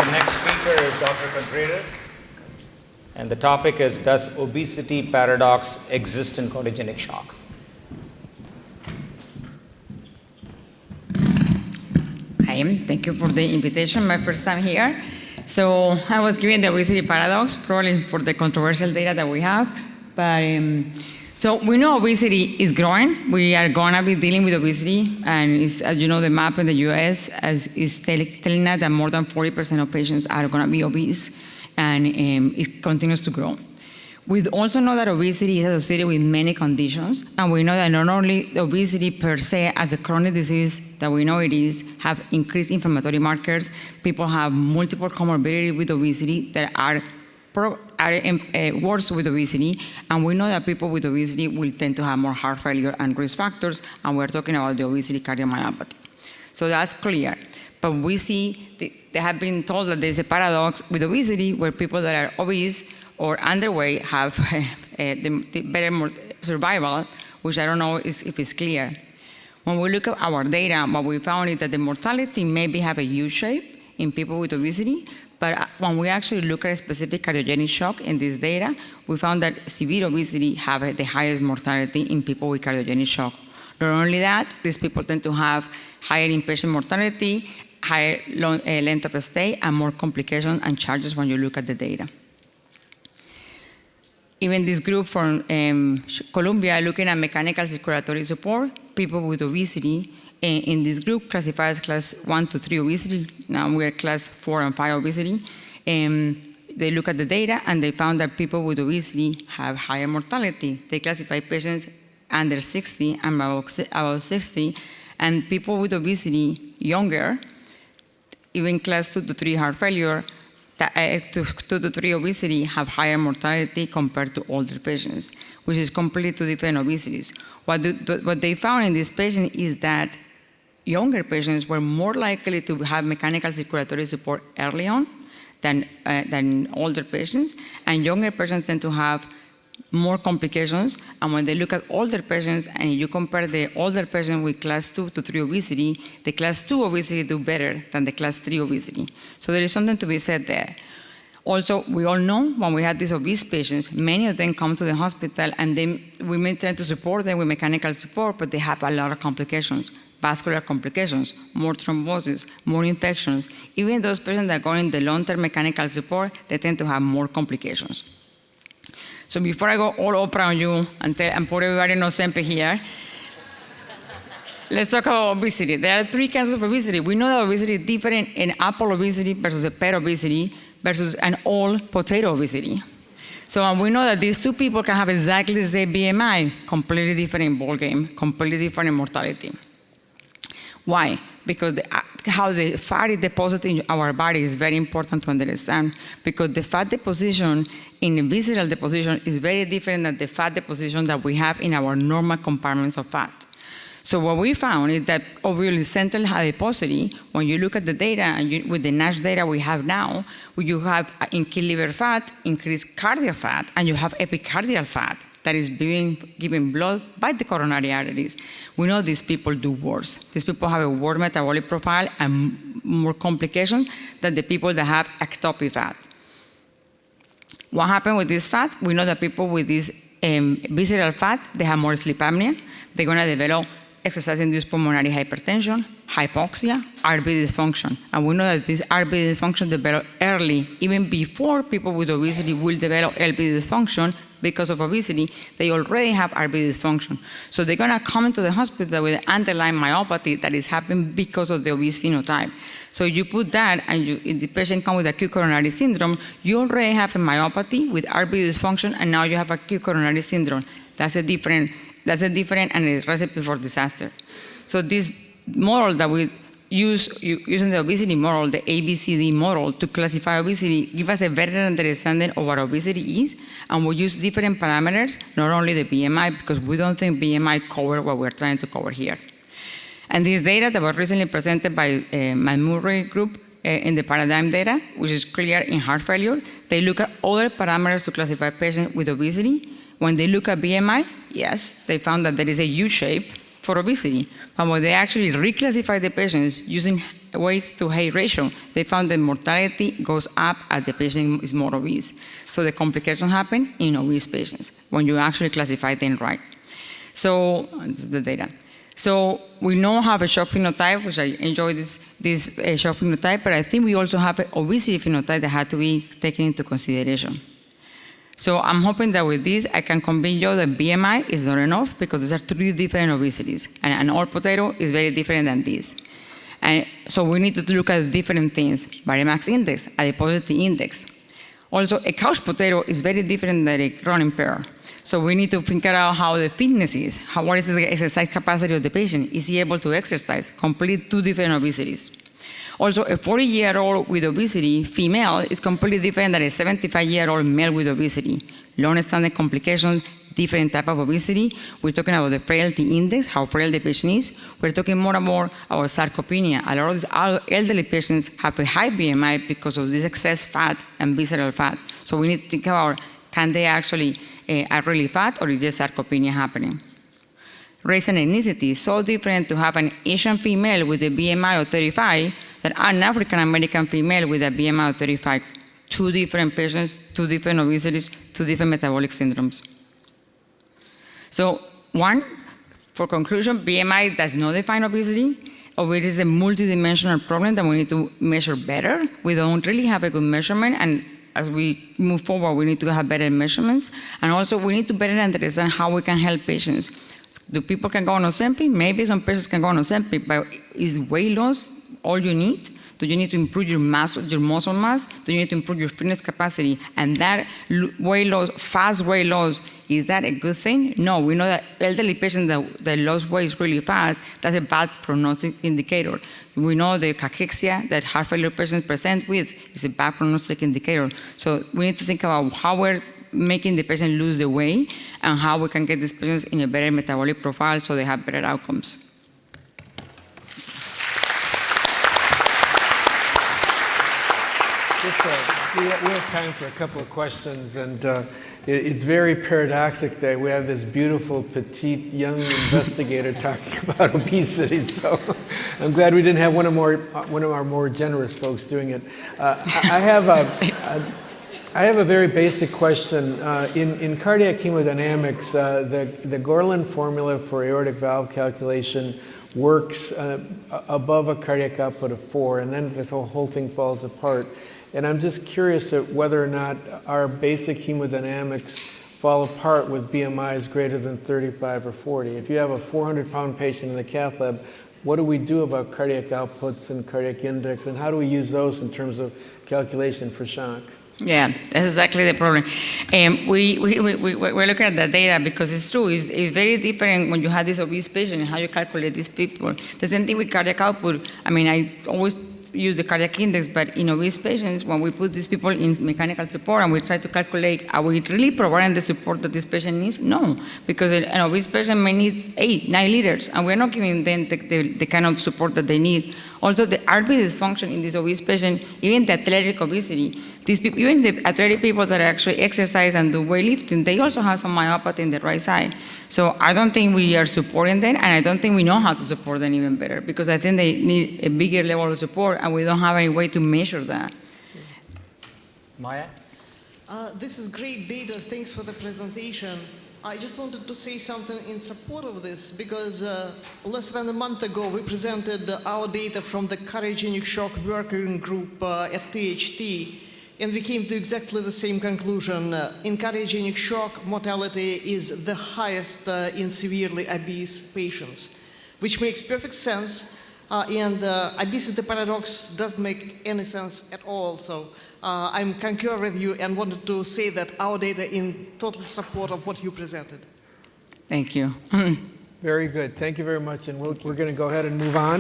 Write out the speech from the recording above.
Our next speaker is Dr. Contreras, and the topic is, does obesity paradox exist in cardiogenic shock? Hi, thank you for the invitation. My first time here. So I was given the obesity paradox, probably for the controversial data that we have. But so we know obesity is growing. We are going to be dealing with obesity. And it's, as you know, the map in the US is telling us that more than 40% of patients are going to be obese. And it continues to grow. We also know that obesity is associated with many conditions, and we know that not only obesity per se as a chronic disease that we know it is, have increased inflammatory markers. People have multiple comorbidities with obesity that are worse with obesity, and we know that people with obesity will tend to have more heart failure and risk factors, and we're talking about the obesity cardiomyopathy. So that's clear. But we see they have been told that there's a paradox with obesity where people that are obese or underweight have the better survival, which I don't know if it's clear. When we look at our data, what we found is that the mortality maybe have a U-shape in people with obesity, but when we actually look at a specific cardiogenic shock in this data, we found that severe obesity have the highest mortality in people with cardiogenic shock. Not only that, these people tend to have higher inpatient mortality, higher length of stay, and more complications and charges when you look at the data. Even this group from Columbia looking at mechanical circulatory support, people with obesity in this group classified as class 1 to 3 obesity. Now we're class 4 and 5 obesity. They look at the data and they found that people with obesity have higher mortality. They classify patients under 60 and about 60, and people with obesity younger, even class 2 to 3 heart failure, 2 to 3 obesity have higher mortality compared to older patients, which is completely two different obesities. What they found in this patient is that younger patients were more likely to have mechanical circulatory support early on than older patients, and younger patients tend to have more complications. And when they look at older patients and you compare the older patient with class 2 to 3 obesity, the class 2 obesity do better than the class 3 obesity. So there is something to be said there. Also, we all know when we have these obese patients, many of them come to the hospital and we may try to support them with mechanical support, but they have a lot of complications, vascular complications, more thrombosis, more infections. Even those patients that go in the long-term mechanical support, they tend to have more complications. So before I go all Oprah on you and put everybody in Ozempic here, let's talk about obesity. There are 3 kinds of obesity. We know that obesity is different in apple obesity versus a pear obesity versus an all potato obesity. So we know that these 2 people can have exactly the same BMI, completely different ballgame, completely different in mortality. Why? Because how the fat is deposited in our body is very important to understand, because the fat deposition in visceral deposition is very different than the fat deposition that we have in our normal compartments of fat. So what we found is that obviously central adiposity, when you look at the data and with the NASH data we have now, you have increased liver fat, increased cardiac fat, and you have epicardial fat that is being given blood by the coronary arteries. We know these people do worse. These people have a worse metabolic profile and more complications than the people that have ectopic fat. What happened with this fat? We know that people with this visceral fat, they have more sleep apnea. They're going to develop exercise-induced pulmonary hypertension, hypoxia, RB dysfunction. And we know that this RB dysfunction develops early, even before people with obesity will develop LV dysfunction. Because of obesity, they already have RB dysfunction. So they're going to come into the hospital with an underlying myopathy that is happening because of the obese phenotype. So you put that, and if the patient comes with acute coronary syndrome, you already have a myopathy with RB dysfunction, and now you have acute coronary syndrome. That's a different and a recipe for disaster. So this model that we using the obesity model, the ABCD model, to classify obesity, give us a better understanding of what obesity is, and we use different parameters, not only the BMI, because we don't think BMI covers what we're trying to cover here. And this data that was recently presented by my Murray group in the paradigm data, which is clear in heart failure, they look at other parameters to classify patients with obesity. When they look at BMI, yes, they found that there is a U-shape for obesity. But when they actually reclassified the patients using weight to height ratio, they found that mortality goes up as the patient is more obese. So the complications happen in obese patients when you actually classify them right. So this is the data. So we now have a shock phenotype, which I enjoy this shock phenotype, but I think we also have an obesity phenotype that had to be taken into consideration. So I'm hoping that with this, I can convince you that BMI is not enough because these are 3 different obesities, and an all potato is very different than this. And so we need to look at different things: body mass index, adiposity index. Also, a couch potato is very different than a running pair. So we need to figure out how the fitness is, what is the exercise capacity of the patient. Is he able to exercise? Complete 2 different obesities. Also, a 40-year-old with obesity, female, is completely different than a 75-year-old male with obesity. Long-standing complications, different type of obesity. We're talking about the frailty index, how frail the patient is. We're talking more and more about sarcopenia. A lot of these elderly patients have a high BMI because of this excess fat and visceral fat. So we need to think about, can they actually are really fat, or is just sarcopenia happening? Race and ethnicity is so different to have an Asian female with a BMI of 35 than an African American female with a BMI of 35. 2 different patients, 2 different obesities, 2 different metabolic syndromes. So for conclusion, BMI does not define obesity. Obesity is a multidimensional problem that we need to measure better. We don't really have a good measurement, and as we move forward, we need to have better measurements. And also, we need to better understand how we can help patients. Do people can go on Ozempic? Maybe some patients can go on Ozempic, but is weight loss all you need? Do you need to improve your muscle mass? Do you need to improve your fitness capacity? And that weight loss, fast weight loss, is that a good thing? No, we know that elderly patients that lose weight really fast, that's a bad prognostic indicator. We know the cachexia that heart failure patients present with is a bad prognostic indicator. So we need to think about how we're making the patient lose the weight and how we can get these patients in a better metabolic profile so they have better outcomes. We have time for a couple of questions, and it's very paradoxical that we have this beautiful, petite, young investigator talking about obesity. So I'm glad we didn't have one of our more generous folks doing it. I have a very basic question. In cardiac hemodynamics, the Gorlin formula for aortic valve calculation works above a cardiac output of 4, and then the whole thing falls apart. And I'm just curious whether or not our basic hemodynamics fall apart with BMIs greater than 35 or 40. If you have a 400-pound patient in the cath lab, what do we do about cardiac outputs and cardiac index, and how do we use those in terms of calculation for shock? Yeah, that's exactly the problem. We're looking at the data because it's true. It's very different when you have this obese patient and how you calculate these people. The same thing with cardiac output. I mean, I always use the cardiac index, but in obese patients, when we put these people in mechanical support and we try to calculate, are we really providing the support that this patient needs? No, because an obese patient may need 8, 9 liters, and we're not giving them the kind of support that they need. Also, the RV dysfunction in this obese patient, even the athletic obesity, these people, even the athletic people that actually exercise and do weightlifting, they also have some myopathy in the right side. So I don't think we are supporting them, and I don't think we know how to support them even better, because I think they need a bigger level of support, and we don't have any way to measure that. Maya? This is great data. Thanks for the presentation. I just wanted to say something in support of this, because less than a month ago, we presented our data from the Cardiogenic Shock Working Group at THT, and we came to exactly the same conclusion. In cardiogenic shock, mortality is the highest in severely obese patients, which makes perfect sense. And obesity paradox doesn't make any sense at all. So I'm concur with you and wanted to say that our data in total support of what you presented. Thank you. Very good. Thank you very much. And we're going to go ahead and move on.